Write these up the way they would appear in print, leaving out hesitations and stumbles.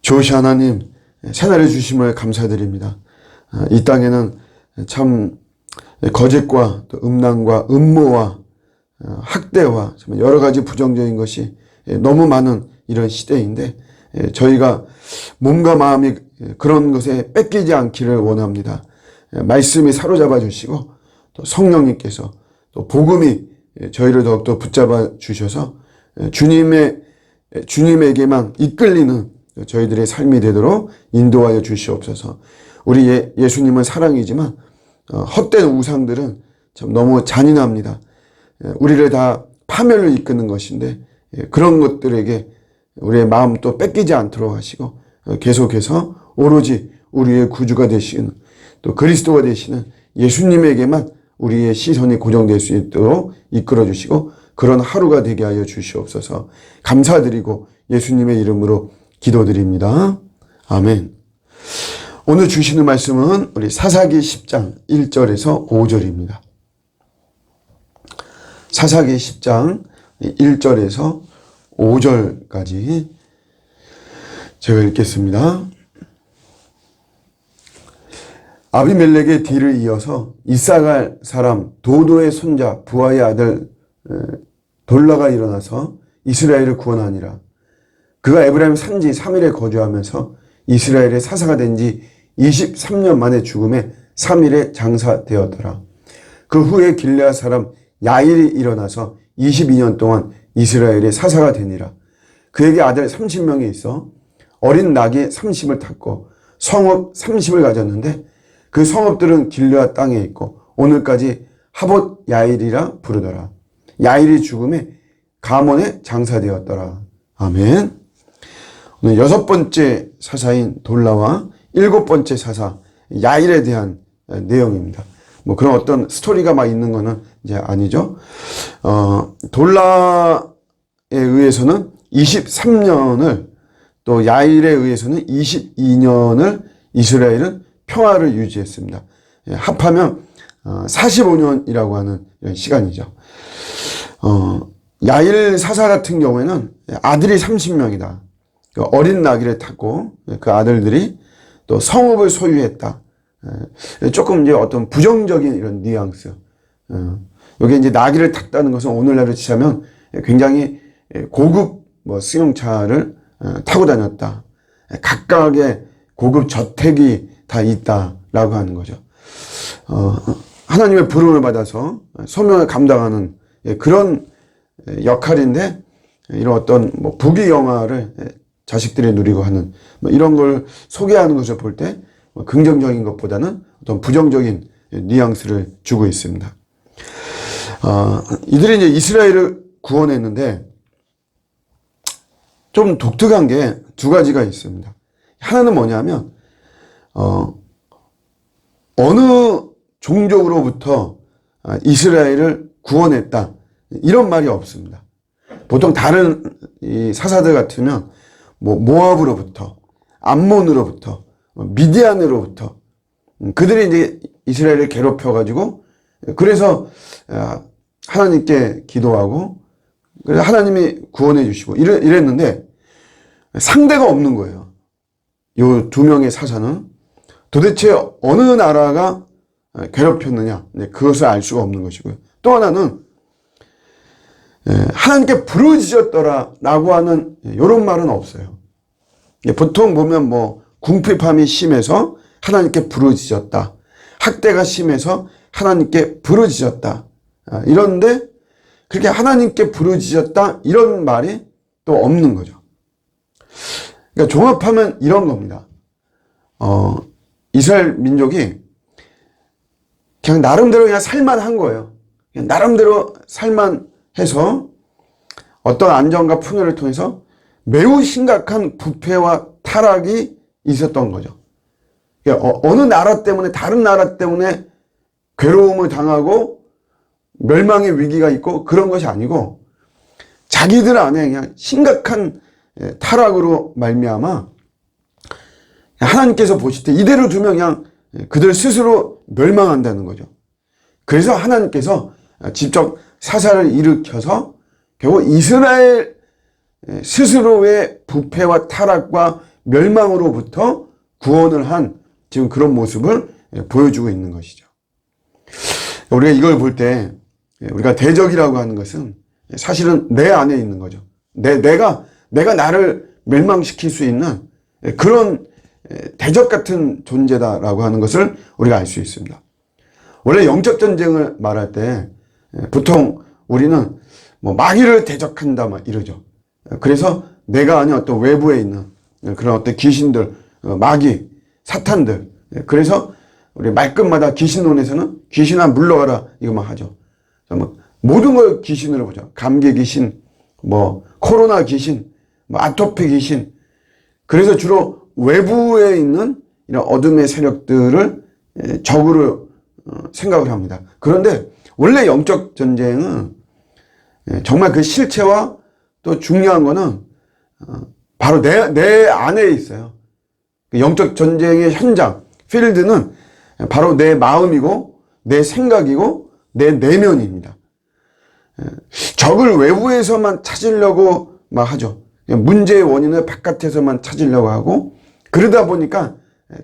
좋으신 하나님, 새날의 주심을 감사드립니다. 이 땅에는 참 거짓과 또 음란과 음모와 학대와 여러 가지 부정적인 것이 너무 많은 이런 시대인데, 저희가 몸과 마음이 그런 것에 뺏기지 않기를 원합니다. 말씀이 사로잡아 주시고 또 성령님께서 또 복음이 저희를 더욱더 붙잡아 주셔서 주님에게만 이끌리는 저희들의 삶이 되도록 인도하여 주시옵소서. 우리 예수님은 사랑이지만 헛된 우상들은 참 너무 잔인합니다. 우리를 다 파멸로 이끄는 것인데, 그런 것들에게 우리의 마음 또 뺏기지 않도록 하시고 계속해서 오로지 우리의 구주가 되시는 또 그리스도가 되시는 예수님에게만 우리의 시선이 고정될 수 있도록 이끌어 주시고 그런 하루가 되게 하여 주시옵소서. 감사드리고 예수님의 이름으로 기도드립니다. 아멘. 오늘 주시는 말씀은 우리 사사기 10장 1절에서 5절입니다. 사사기 10장 1절에서 5절까지 제가 읽겠습니다. 아비멜렉의 뒤를 이어서 이사갈 사람 도도의 손자 부하의 아들 돌라가 일어나서 이스라엘을 구원하니라. 그가 에브라임 산지 3일에 거주하면서 이스라엘의 사사가 된 지 23년 만에 죽음에 3일에 장사되었더라. 그 후에 길르앗 사람 야일이 일어나서 22년 동안 이스라엘의 사사가 되니라. 그에게 아들 30명이 있어 어린 낙이 30을 탔고 성읍 30을 가졌는데 그 성읍들은 길르앗 땅에 있고 오늘까지 하봇 야일이라 부르더라. 야일이 죽음에 가몬에 장사되었더라. 아멘. 오늘 6번째 사사인 돌라와 7번째 사사 야일에 대한 내용입니다. 뭐 그런 어떤 스토리가 막 있는 거는 이제 아니죠. 돌라에 의해서는 23년을 또 야일에 의해서는 22년을 이스라엘은 평화를 유지했습니다. 합하면 45년이라고 하는 이런 시간이죠. 야일 사사 같은 경우에는 아들이 30명이다. 어린 나귀를 탔고 그 아들들이 또 성읍을 소유했다. 조금 이제 어떤 부정적인 이런 뉘앙스. 여기 이제 나귀를 탔다는 것은 오늘날로 치자면 굉장히 고급 승용차를 타고 다녔다. 각각의 고급 저택이 다 있다라고 하는 거죠. 하나님의 부름을 받아서 소명을 감당하는 그런 역할인데, 이런 어떤 부귀영화를 자식들이 누리고 하는 이런 걸 소개하는 것을 볼 때 긍정적인 것보다는 어떤 부정적인 뉘앙스를 주고 있습니다. 이들이 이제 이스라엘을 구원했는데 좀 독특한 게 두 가지가 있습니다. 하나는 뭐냐면 어느 종족으로부터 이스라엘을 구원했다 이런 말이 없습니다. 보통 다른 이 사사들 같으면 모압으로부터, 암몬으로부터, 미디안으로부터 그들이 이제 이스라엘을 괴롭혀가지고 그래서 하나님께 기도하고 그래서 하나님이 구원해 주시고 이랬는데 상대가 없는 거예요. 요 두 명의 사사는 도대체 어느 나라가 괴롭혔느냐, 그것을 알 수가 없는 것이고요. 또 하나는 하나님께 부르짖었더라 라고 하는 이런 말은 없어요. 보통 보면 궁핍함이 심해서 하나님께 부르짖었다, 학대가 심해서 하나님께 부르짖었다, 이런데 그렇게 하나님께 부르짖었다 이런 말이 또 없는 거죠. 그러니까 종합하면 이런 겁니다. 이스라엘 민족이 그냥 나름대로 그냥 살만한 거예요. 그냥 나름대로 살만해서 어떤 안정과 풍요를 통해서 매우 심각한 부패와 타락이 있었던 거죠. 그러니까 어느 나라 때문에, 다른 나라 때문에 괴로움을 당하고 멸망의 위기가 있고 그런 것이 아니고 자기들 안에 그냥 심각한 타락으로 말미암아 하나님께서 보실 때 이대로 두면 그냥 그들 스스로 멸망한다는 거죠. 그래서 하나님께서 직접 사사를 일으켜서 결국 이스라엘 스스로의 부패와 타락과 멸망으로부터 구원을 한 지금 그런 모습을 보여주고 있는 것이죠. 우리가 이걸 볼 때 우리가 대적이라고 하는 것은 사실은 내 안에 있는 거죠. 내가 나를 멸망시킬 수 있는 그런 대적 같은 존재다라고 하는 것을 우리가 알 수 있습니다. 원래 영적 전쟁을 말할 때 보통 우리는 뭐 마귀를 대적한다 막 이러죠. 그래서 내가 아닌 어떤 외부에 있는 그런 어떤 귀신들, 마귀, 사탄들. 그래서 우리 말끝마다 귀신론에서는 귀신아 물러가라 이거만 하죠. 모든 걸 귀신으로 보죠. 감기 귀신, 뭐 코로나 귀신, 뭐 아토피 귀신. 그래서 주로 외부에 있는 이런 어둠의 세력들을 적으로 생각을 합니다. 그런데 원래 영적 전쟁은 정말 그 실체와 또 중요한 거는 바로 내 안에 있어요. 영적 전쟁의 현장, 필드는 바로 내 마음이고 내 생각이고 내 내면입니다. 적을 외부에서만 찾으려고 막 하죠. 문제의 원인을 바깥에서만 찾으려고 하고 그러다 보니까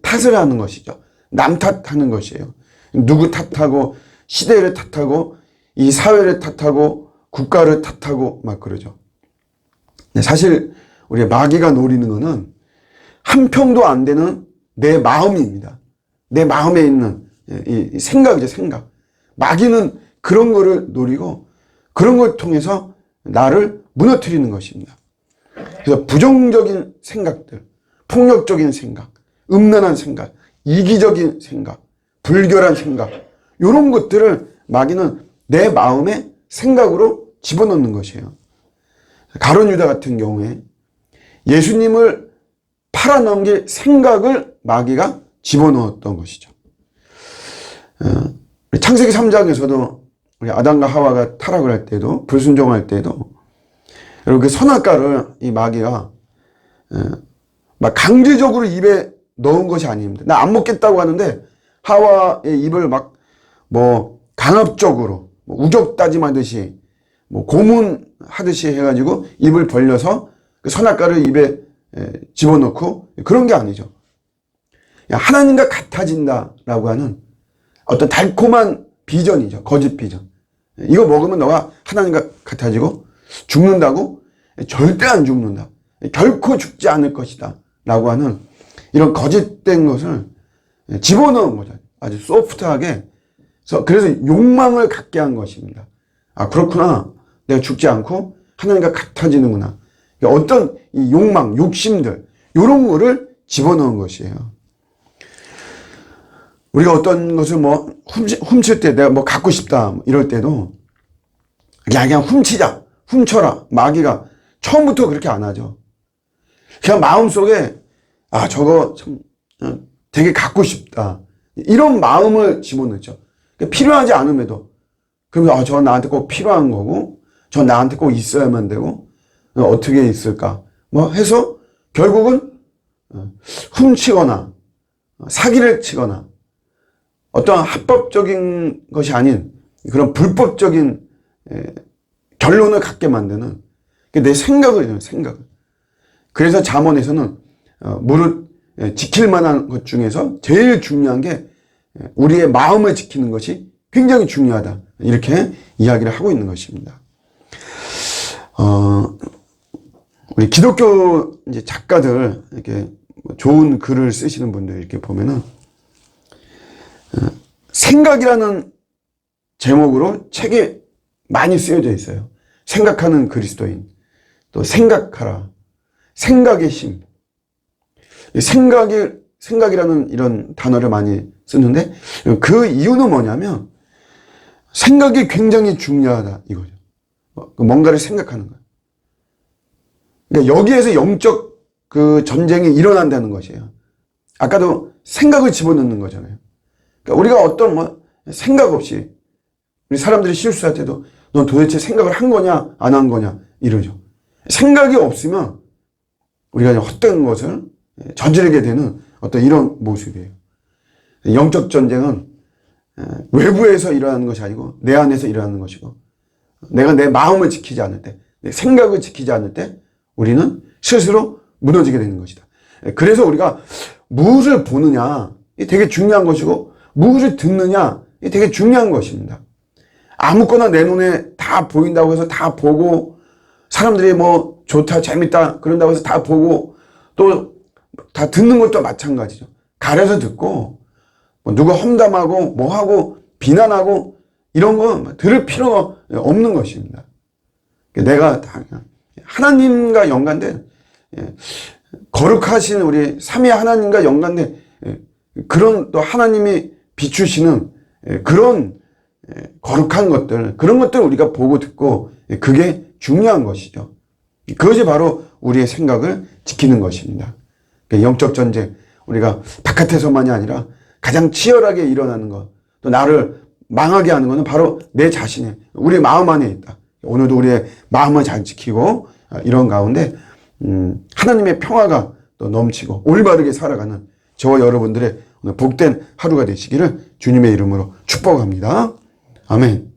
탓을 하는 것이죠. 남 탓하는 것이에요. 누구 탓하고 시대를 탓하고 이 사회를 탓하고 국가를 탓하고 막 그러죠. 사실 우리 마귀가 노리는 거는 한 평도 안 되는 내 마음입니다. 내 마음에 있는 이 생각이죠, 생각. 마귀는 그런 거를 노리고 그런 걸 통해서 나를 무너뜨리는 것입니다. 그래서 부정적인 생각들, 폭력적인 생각, 음란한 생각, 이기적인 생각, 불결한 생각, 이런 것들을 마귀는 내 마음에 생각으로 집어넣는 것이에요. 가룟 유다 같은 경우에 예수님을 팔아넘길 생각을 마귀가 집어넣었던 것이죠. 창세기 3장에서도 우리 아담과 하와가 타락을 할 때도 불순종할 때도 여러분 그 선악과를 이 마귀가 막 강제적으로 입에 넣은 것이 아닙니다. 나 안 먹겠다고 하는데 하와의 입을 막 뭐 강압적으로 우적다짐하듯이 뭐 고문하듯이 해가지고 입을 벌려서 그 선악과를 입에 집어넣고 그런 게 아니죠. 하나님과 같아진다라고 하는 어떤 달콤한 비전이죠. 거짓 비전. 이거 먹으면 너가 하나님과 같아지고 죽는다고? 절대 안 죽는다. 결코 죽지 않을 것이다. 라고 하는 이런 거짓된 것을 집어넣은 거죠. 아주 소프트하게. 그래서 욕망을 갖게 한 것입니다. 아, 그렇구나. 내가 죽지 않고 하나님과 같아지는구나. 어떤 이 욕망, 욕심들, 이런 거를 집어넣은 것이에요. 우리가 어떤 것을 뭐 훔칠 때 내가 뭐 갖고 싶다 이럴 때도 그냥 훔치자, 훔쳐라. 마귀가 처음부터 그렇게 안 하죠. 그냥 마음속에 아 저거 참 되게 갖고 싶다. 이런 마음을 집어넣죠. 필요하지 않음에도 그러면 아, 저건 나한테 꼭 필요한 거고 저건 나한테 꼭 있어야만 되고 어떻게 있을까 뭐 해서 결국은 훔치거나 사기를 치거나 어떠한 합법적인 것이 아닌 그런 불법적인 결론을 갖게 만드는 내 생각을 해요, 생각을. 그래서 잠언에서는 무릇 지킬 만한 것 중에서 제일 중요한 게 우리의 마음을 지키는 것이 굉장히 중요하다. 이렇게 이야기를 하고 있는 것입니다. 우리 기독교 이제 작가들 이렇게 좋은 글을 쓰시는 분들 이렇게 보면은 생각이라는 제목으로 책이 많이 쓰여져 있어요. 생각하는 그리스도인, 또 생각하라, 생각의 힘. 생각이라는 이런 단어를 많이 쓰는데 그 이유는 뭐냐면 생각이 굉장히 중요하다 이거죠. 뭔가를 생각하는 거예요. 그러니까 여기에서 영적 그 전쟁이 일어난다는 것이에요. 아까도 생각을 집어넣는 거잖아요. 그러니까 우리가 어떤 뭐 생각 없이 우리 사람들이 실수할 때도 넌 도대체 생각을 한 거냐 안 한 거냐 이러죠. 생각이 없으면 우리가 헛된 것을 저지르게 되는 어떤 이런 모습이에요. 영적 전쟁은 외부에서 일어나는 것이 아니고 내 안에서 일어나는 것이고 내가 내 마음을 지키지 않을 때 내 생각을 지키지 않을 때 우리는 스스로 무너지게 되는 것이다. 그래서 우리가 무엇을 보느냐, 이게 되게 중요한 것이고, 무엇을 듣느냐, 이게 되게 중요한 것입니다. 아무거나 내 눈에 다 보인다고 해서 다 보고, 사람들이 뭐 좋다, 재밌다, 그런다고 해서 다 보고, 또 다 듣는 것도 마찬가지죠. 가려서 듣고, 뭐 누가 험담하고, 뭐 하고, 비난하고, 이런 거 들을 필요가 없는 것입니다. 내가 하나님과 연관된, 거룩하신 우리 삼위 하나님과 연관된 그런 또 하나님이 비추시는 그런 거룩한 것들, 그런 것들 우리가 보고 듣고, 그게 중요한 것이죠. 그것이 바로 우리의 생각을 지키는 것입니다. 영적 전쟁, 우리가 바깥에서만이 아니라 가장 치열하게 일어나는 것, 또 나를 망하게 하는 것은 바로 내 자신의, 우리 마음 안에 있다. 오늘도 우리의 마음을 잘 지키고, 이런 가운데 하나님의 평화가 또 넘치고 올바르게 살아가는 저와 여러분들의 오늘 복된 하루가 되시기를 주님의 이름으로 축복합니다. 아멘.